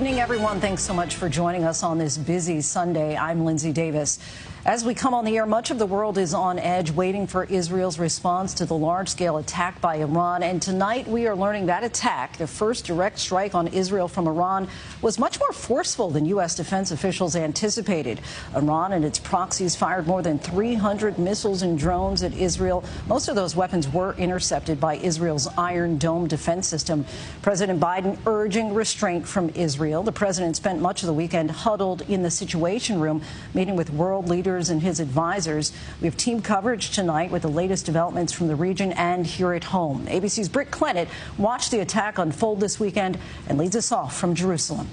evening, everyone. Thanks so much for joining us on this busy Sunday. I'm Lindsay Davis. As we come on the air, much of the world is on edge, waiting for Israel's response to the large-scale attack by Iran. And tonight, we are learning that attack, the first direct strike on Israel from Iran, was much more forceful than U.S. defense officials anticipated. Iran and its proxies fired more than 300 missiles and drones at Israel. Most of those weapons were intercepted by Israel's Iron Dome defense system. President Biden urging restraint from Israel. The president spent much of the weekend huddled in the Situation Room, meeting with world leaders and his advisors. We have team coverage tonight with the latest developments from the region and here at home. ABC's Britt Clennett watched the attack unfold this weekend and leads us off from Jerusalem.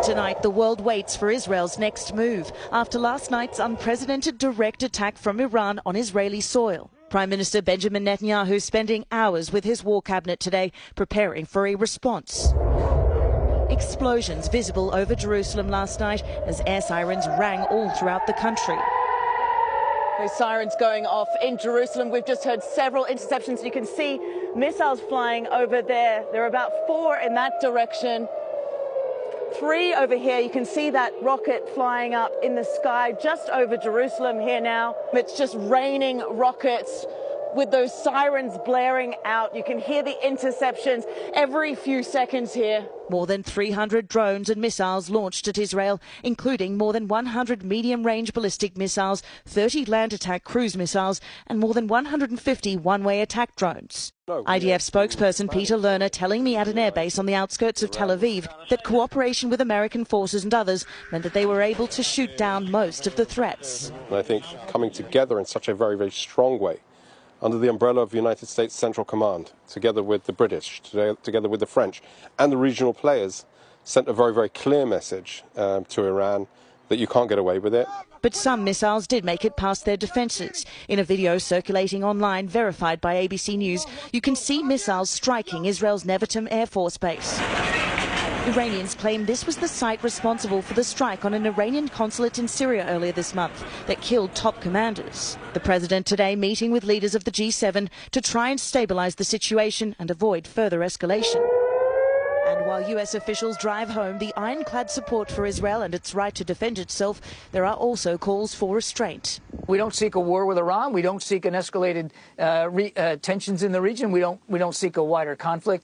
Tonight, the world waits for Israel's next move after last night's unprecedented direct attack from Iran on Israeli soil. Prime Minister Benjamin Netanyahu spending hours with his war cabinet today preparing for a response. Explosions visible over Jerusalem last night as air sirens rang all throughout the country. Those sirens going off in Jerusalem. We've just heard several interceptions. You can see missiles flying over there. There are about 4 in that direction. 3 over here. You can see that rocket flying up in the sky just over Jerusalem here now. It's just raining rockets with those sirens blaring out. You can hear the interceptions every few seconds here. More than 300 drones and missiles launched at Israel, including more than 100 medium-range ballistic missiles, 30 land attack cruise missiles, and more than 150 one-way attack drones. IDF spokesperson Peter Lerner telling me at an airbase on the outskirts of Tel Aviv that cooperation with American forces and others meant that they were able to shoot down most of the threats. And I think coming together in such a very, very strong way, under the umbrella of the United States Central Command, together with the British, together with the French, and the regional players, sent a very, very clear message to Iran that you can't get away with it. But some missiles did make it past their defences. In a video circulating online, verified by ABC News, you can see missiles striking Israel's Nevatim Air Force Base. Iranians claim this was the site responsible for the strike on an Iranian consulate in Syria earlier this month that killed top commanders. The president today meeting with leaders of the G7 to try and stabilise the situation and avoid further escalation. And while US officials drive home the ironclad support for Israel and its right to defend itself, there are also calls for restraint. We don't seek a war with Iran. We don't seek an escalated tensions in the region. We don't seek a wider conflict.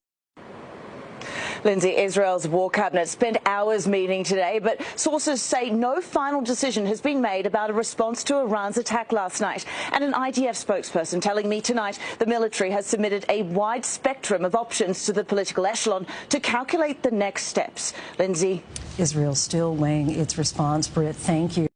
Lindsay, Israel's war cabinet spent hours meeting today, but sources say no final decision has been made about a response to Iran's attack last night. And an IDF spokesperson telling me tonight the military has submitted a wide spectrum of options to the political echelon to calculate the next steps. Lindsay. Israel still weighing its response. Britt, thank you.